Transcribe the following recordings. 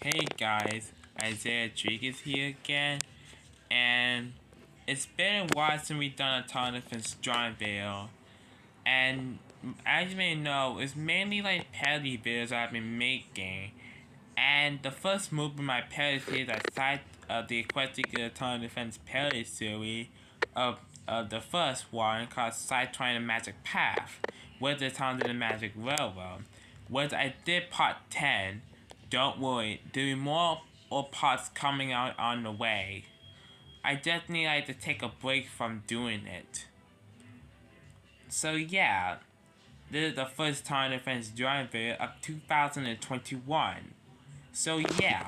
Hey guys, Isaiah Rodriguez here again, and it's been a while since we've done a ton of drawing video, and as you may know, it's mainly like parody videos I've been making, and the first move in my parody series aside of the Aquatic Ton Defense parody series of the first one called Side Trying the Magic Path, with the Town of the Magic Railroad, which I did part 10. Don't worry, there will be more parts coming out on the way. I definitely like to take a break from doing it. So yeah, this is the first time defense drawing video of 2021. So yeah,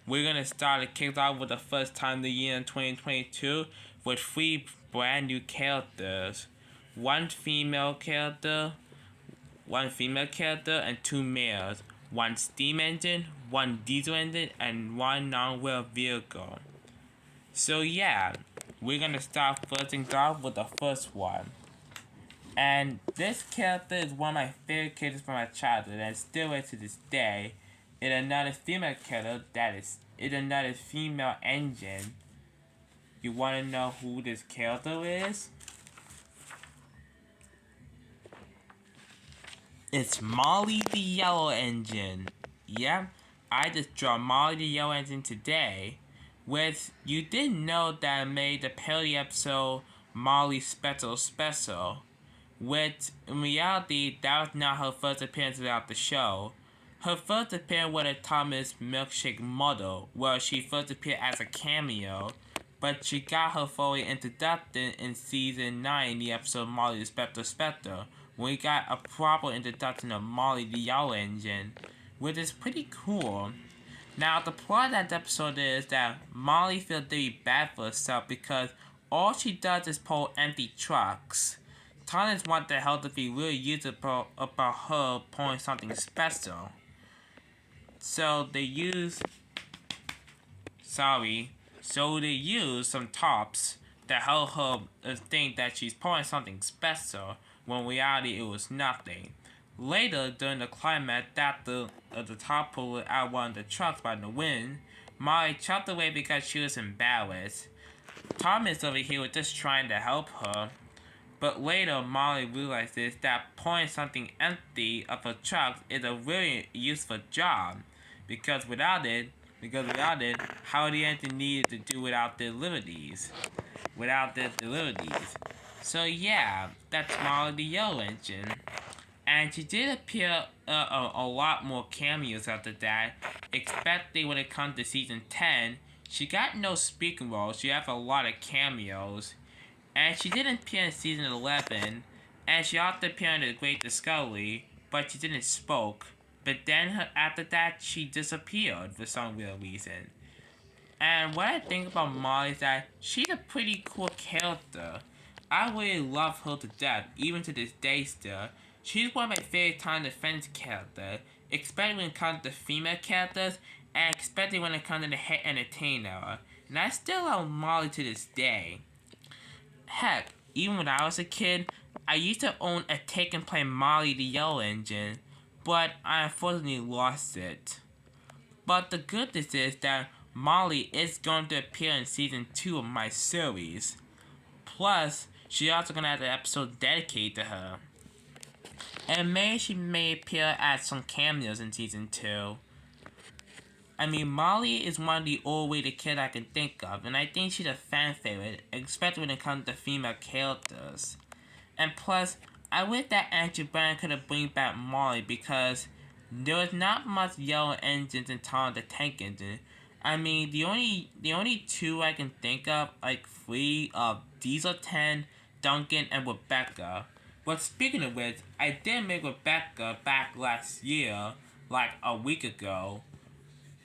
we're gonna start to kick off with the first time of the year in 2022 with 3 brand new characters. One female character, and 2 males. One steam engine, 1 diesel engine, and 1 non-wheel vehicle. So yeah, we're gonna start first things off with the first one. And this character is one of my favorite characters from my childhood and still is to this day. It's another female character it's another female engine. You wanna know who this character is? It's Molly the Yellow Engine. Yeah, I just draw Molly the Yellow Engine today. With you didn't know that I made the parody episode Molly Special. Which in reality that was not her first appearance throughout the show. Her first appearance was a Thomas Milkshake model, where she first appeared as a cameo, but she got her fully introduction in season 9, the episode Molly the Spectre, when we got a proper introduction of Molly the Yellow Engine, which is pretty cool. Now, the plot of that episode is that Molly feels very bad for herself because all she does is pull empty trucks. Thomas wants the help to be really useful about her pulling something special. So they use some tops that help her think that she's pulling something special, when in reality it was nothing. Later, during the climax, after the top pulled out one of the trucks by the wind, Molly chopped away because she was embarrassed. Thomas over here was just trying to help her, but later Molly realizes that pulling something empty of her truck is a really useful job, because without it, how the engine needed to do without their liberties. So yeah, that's Molly the Yellow Engine. And she did appear a lot more cameos after that, especially when it comes to season 10. She got no speaking roles, she has a lot of cameos. And she didn't appear in season 11, and she also appeared in The Great Discovery, but she didn't spoke. But then after that, she disappeared for some real reason. And what I think about Molly is that she's a pretty cool character. I really love her to death, even to this day still. She's one of my favorite time defense characters, especially when it comes to female characters, and especially when it comes to the head entertainer. And I still love Molly to this day. Heck, even when I was a kid, I used to own a take and play Molly the Yellow Engine, but I unfortunately lost it. But the good news is that Molly is going to appear in season 2 of my series. Plus, she's also going to have an episode dedicated to her. And maybe she may appear as some cameos in season 2. I mean, Molly is one of the old-weighted kids I can think of, and I think she's a fan favorite, especially when it comes to female characters. And plus, I wish that Andrew Brand could have bring back Molly, because there was not much yellow engines in Tom the Tank Engine. I mean, the only 2 I can think of, like 3, of Diesel 10, Duncan, and Rebecca. But speaking of which, I did make Rebecca back last year, like a week ago.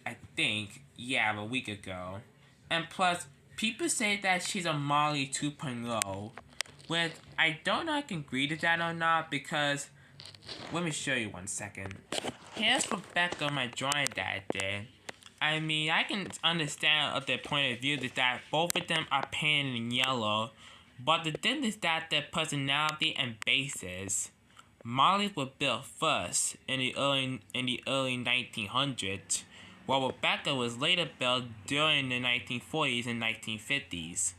I think, yeah, a week ago. And plus, people say that she's a Molly 2.0, which I don't know if I can agree to that or not, because, let me show you 1 second. Here's Rebecca, my drawing that I did. I mean, I can understand their point of view is that both of them are painted in yellow, but the difference is that their personality and bases. Mollies were built first in the early 1900s, while Rebecca was later built during the 1940s and 1950s.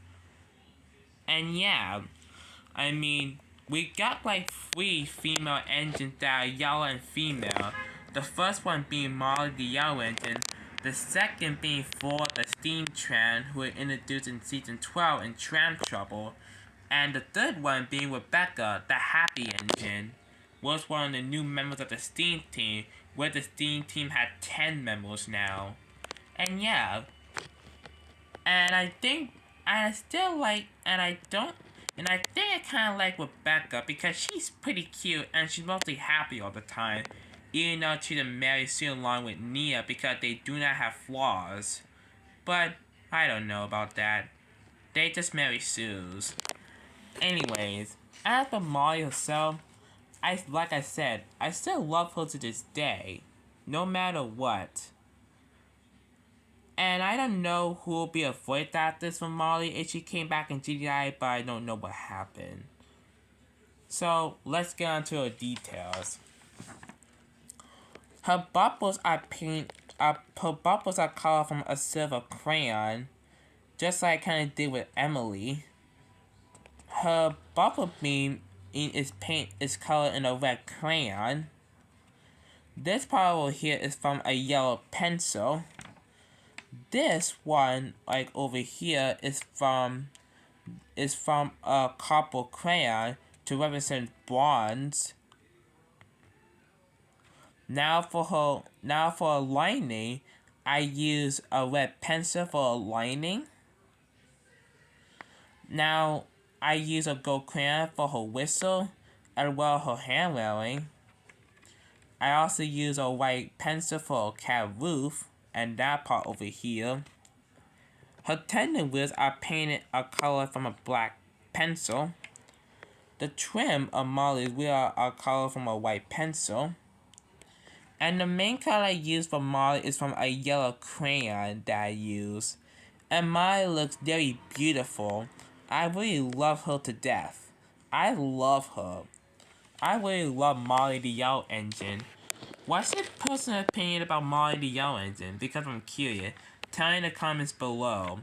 And yeah, I mean, we got like 3 female engines that are yellow and female. The first one being Molly the Yellow Engine, the second being Ford the Steam Tram, who were introduced in season 12 in Tram Trouble, and the third one being Rebecca the Happy Engine, was one of the new members of the Steam Team, where the Steam Team had 10 members now. And yeah, and I think I still like, and I don't, and I think I kind of like Rebecca because she's pretty cute and she's mostly happy all the time, even though she's married Sue along with Nia because they do not have flaws. But I don't know about that. They just marry Sue's. Anyways, as for Molly herself, like I said, I still love her to this day, no matter what. And I don't know who will be a voice actress for Molly if she came back in GDI, but I don't know what happened. So let's get on to her details. Her bubbles are colored from a silver crayon, just like I kind of did with Emily. Her bubble beam is colored in a red crayon. This part over here is from a yellow pencil. This one, like over here, is from a copper crayon to represent bronze. Now for a lining, I use a red pencil for a lining. Now I use a gold crayon for her whistle, as well as her hand wearing. I also use a white pencil for a cat roof, and that part over here. Her tendon wheels are painted a color from a black pencil. The trim of Molly's wheels are colored from a white pencil. And the main color I use for Molly is from a yellow crayon that I use. And Molly looks very beautiful. I really love her to death. I love her. I really love Molly the Yellow Engine. What's your personal opinion about Molly the Yellow Engine? Because I'm curious. Tell me in the comments below.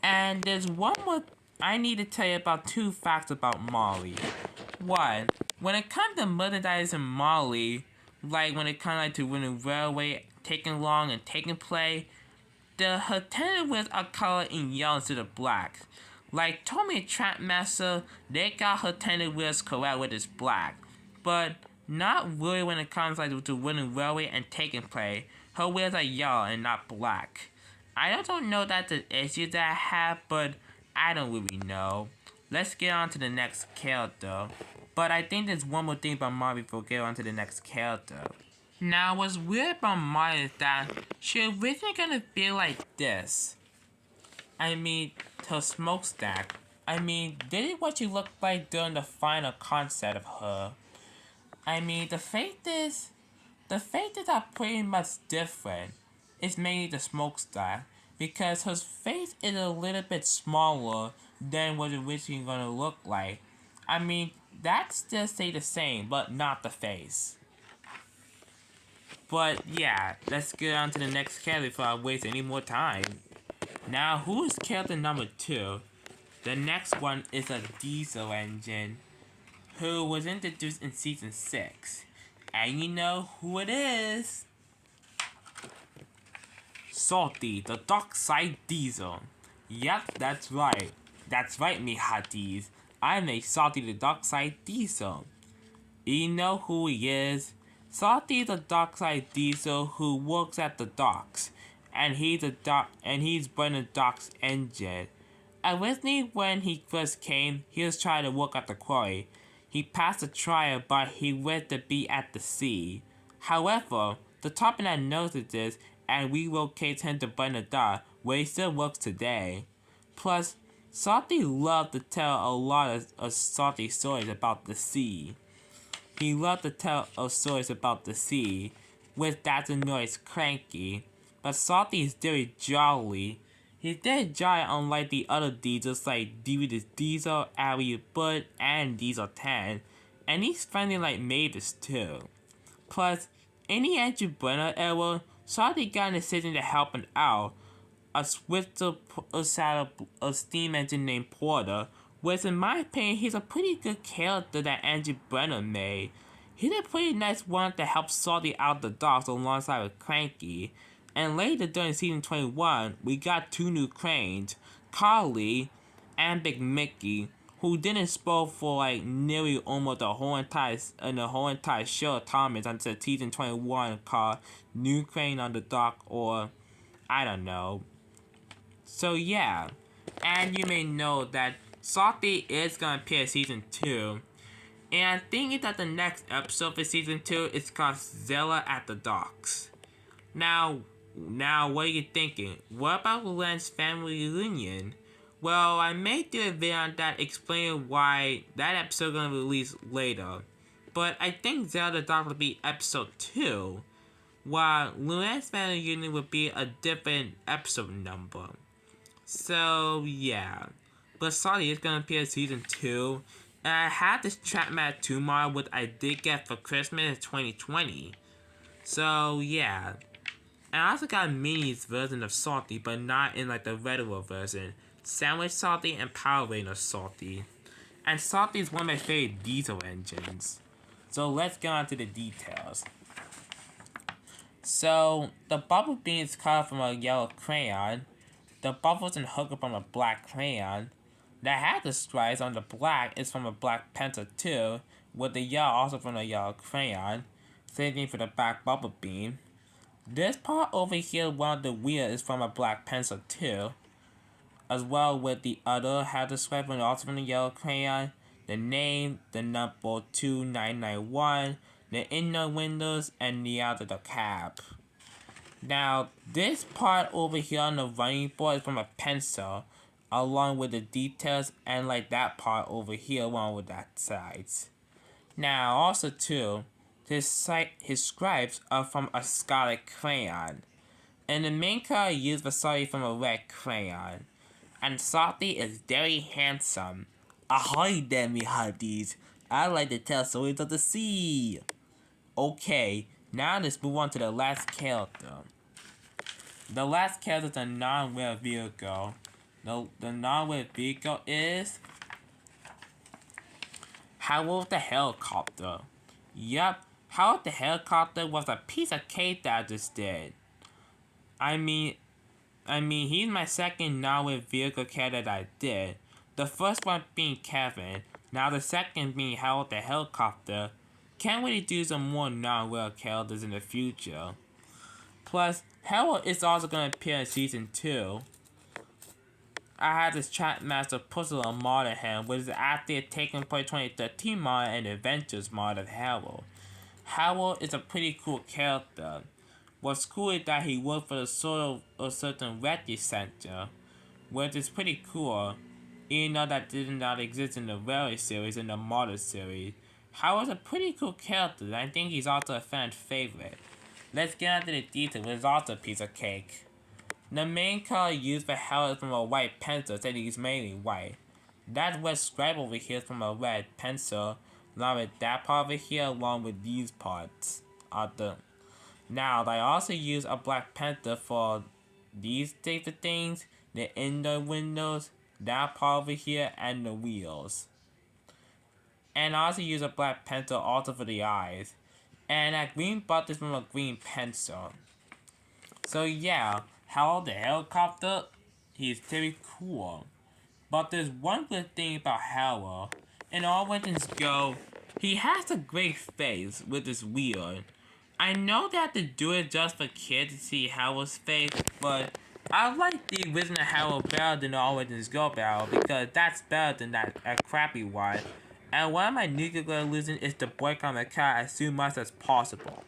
And there's one more I need to tell you about 2 facts about Molly. 1. When it comes to merchandising Molly, like when it comes to winning railway, taking long and taking play, her tender wheels are colored in yellow instead of black. Like Tommy Trapmaster, they got her tender wheels correct with its black. But not really when it comes to winning railway and taking play. Her wheels are yellow and not black. I don't know that's an issue that I have, but I don't really know. Let's get on to the next character. But I think there's one more thing about Molly before we get on to the next character. Now, what's weird about Molly is that she originally gonna be like this. I mean, her smokestack. I mean, this is what she looked like during the final concept of her. I mean, the faces are pretty much different. It's mainly the smokestack, because her face is a little bit smaller than what it originally gonna look like. I mean, that still stay the same, but not the face. But yeah, let's get on to the next character before I waste any more time. Now, who is character number 2? The next one is a diesel engine, who was introduced in season 6. And you know who it is? Salty, the dark side diesel. Yep, that's right. That's right, me hotties. I'm a Salty the dark side diesel. You know who he is? Salty is a dark side diesel who works at the docks, and he's running the dock's engine. Originally, when he first came, he was trying to work at the quarry. He passed the trial, but he wanted to be at the sea. However, the Topinat noticed this and relocates him to burn the dock, where he still works today. Plus, Salty loved to tell a lot of salty stories about the sea. He loved to tell stories about the sea, which that annoys Cranky. But Salty is very jolly. He's very jolly unlike the other diesels like Diesel, Ari Bud, and Diesel 10. And he's finally like made this too. Plus, in the Andrew Brenner era, Salty got a decision to help him out. A swifter a steam engine named Porter, which in my opinion he's a pretty good character that Andrew Brenner made. He did a pretty nice one to help Salty out the docks alongside with Cranky. And later during season 21, we got two new cranes, Carly and Big Mickey, who didn't spoil for like nearly almost the whole entire show of Thomas until season 21 called New Crane on the Dock, or I don't know. So yeah, and you may know that Salty is gonna appear in season 2, and I'm thinking that the next episode for season 2 is called Zella at the Docks. Now, what are you thinking? What about Luann's family reunion? Well, I may do a video on that explaining why that episode is gonna release later. But I think Zella at the Docks will be episode 2, while Luann's family reunion would be a different episode number. So, yeah. But Salty is gonna appear in season 2. And I have this Trap Mat 2 model, which I did get for Christmas in 2020. So, yeah. And I also got a minis version of Salty, but not in like the regular version. Sandwich Salty and Power Ranger Salty. And Salty is one of my favorite diesel engines. So let's get on to the details. So, the bubble bean is cut from a yellow crayon. The bubbles and hooker from a black crayon. The hat the stripes on the black is from a black pencil too, with the yellow also from a yellow crayon. Same thing for the back bubble bean. This part over here, one of the wheel is from a black pencil too, as well with the other hat the stripe and also from the yellow crayon. The name, the number 2991, the inner windows, and the outer the cap. Now, this part over here on the running board is from a pencil, along with the details, and like that part over here along with that sides. Now, also too, his stripes are from a scarlet crayon, and the main color used was Salty from a red crayon. And Salty is very handsome. Ahoy there, me hearties! I like to tell stories of the sea. Okay, now let's move on to the last character. The last character is a non-wheel vehicle. The non-wheel vehicle is Harold the Helicopter. Yup, Harold the Helicopter was a piece of cake that I just did. I mean, he's my second non-wheel vehicle character that I did. The first one being Kevin, now the second being Harold the Helicopter. Can't really do some more non-wheel characters in the future. Plus, Harold is also going to appear in season 2. I had this Trackmaster puzzle on mod of him, which is after taking place 2013 mod and Adventures mod of Harold. Harold is a pretty cool character. What's cool is that he worked for the sort of a certain refuge center, which is pretty cool, even though that did not exist in the Rally series and the Model series. Harold's a pretty cool character, and I think he's also a fan favorite. Let's get into the details, which is also a piece of cake. The main color used for Harold is from a white pencil, so he's mainly white. That red stripe over here is from a red pencil, along with that part over here, along with these parts. Now, I also use a black pencil for these types of things, the inner windows, that part over here, and the wheels. And I also use a black pencil also for the eyes. And that green button is from a green pencil. So yeah, Harold the Helicopter, he's pretty cool. But there's one good thing about Harold. In all legends go, he has a great face with his wheel. I know they have to do it just for kids to see Harold's face, but I like the original Harold better than the All Legends Go battle because that's better than that crappy one. And one of my nuclear illusions is to boycott the car as soon as possible.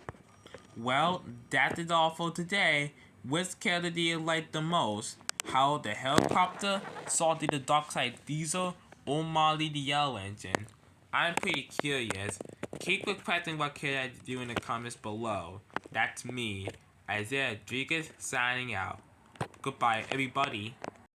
Well, that is all for today. Which character do you like the most? Harold the Helicopter, Salty the Darkside Diesel, or Molly the Yellow Engine? I'm pretty curious. Keep requesting what character I do in the comments below. That's me, Isaiah Rodriguez, signing out. Goodbye, everybody.